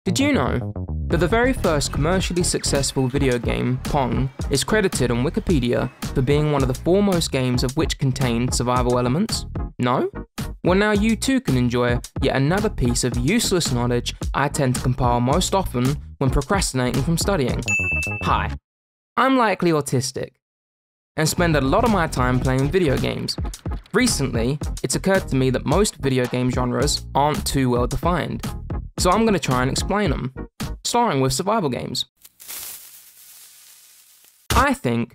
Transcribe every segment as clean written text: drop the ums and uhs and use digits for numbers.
Did you know that the very first commercially successful video game, Pong, is credited on Wikipedia for being one of the foremost games of which contained survival elements? No? Well, now you too can enjoy yet another piece of useless knowledge I tend to compile most often when procrastinating from studying. Hi, I'm likely autistic and spend a lot of my time playing video games. Recently, it's occurred to me that most video game genres aren't too well defined, so I'm going to try and explain them, starting with survival games. I think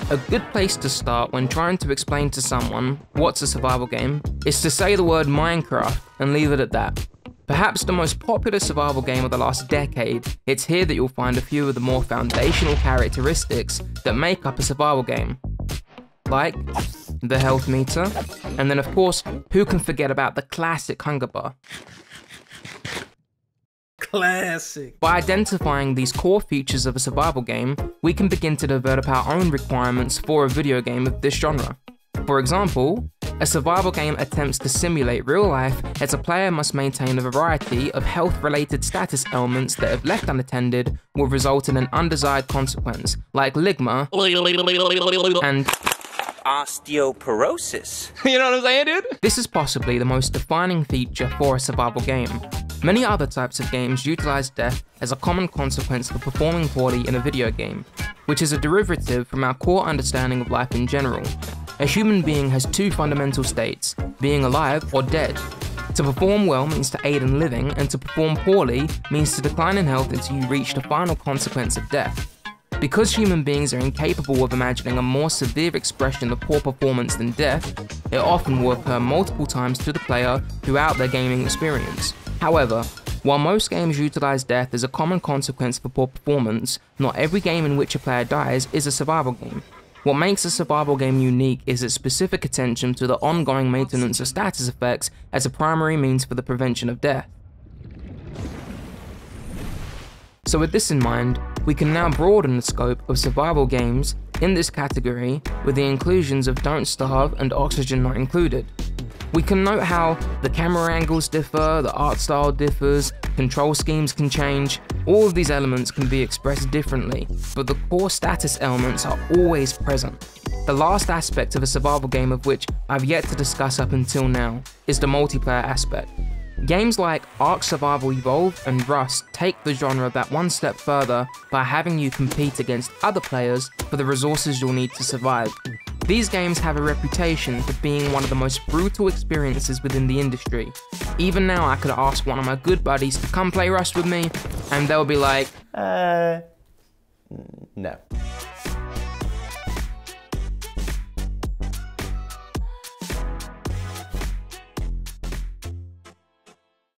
a good place to start when trying to explain to someone what's a survival game is to say the word Minecraft and leave it at that. Perhaps the most popular survival game of the last decade, it's here that you'll find a few of the more foundational characteristics that make up a survival game. Like the health meter, and then of course, who can forget about the classic hunger bar? Classic. By identifying these core features of a survival game, we can begin to develop our own requirements for a video game of this genre. For example, a survival game attempts to simulate real life as a player must maintain a variety of health-related status elements that, if left unattended, will result in an undesired consequence, like ligma and osteoporosis. You know what I'm saying, dude? This is possibly the most defining feature for a survival game. Many other types of games utilize death as a common consequence for performing poorly in a video game, which is a derivative from our core understanding of life in general. A human being has two fundamental states, being alive or dead. To perform well means to aid in living, and to perform poorly means to decline in health until you reach the final consequence of death. Because human beings are incapable of imagining a more severe expression of poor performance than death, it often will occur multiple times to the player throughout their gaming experience. However, while most games utilize death as a common consequence for poor performance, not every game in which a player dies is a survival game. What makes a survival game unique is its specific attention to the ongoing maintenance of status effects as a primary means for the prevention of death. So with this in mind, we can now broaden the scope of survival games in this category with the inclusions of Don't Starve and Oxygen Not Included. We can note how the camera angles differ, the art style differs, control schemes can change. All of these elements can be expressed differently, but the core status elements are always present. The last aspect of a survival game of which I've yet to discuss up until now is the multiplayer aspect. Games like Ark Survival Evolved and Rust take the genre that one step further by having you compete against other players for the resources you'll need to survive. These games have a reputation for being one of the most brutal experiences within the industry. Even now I could ask one of my good buddies to come play Rust with me, and they'll be like, No.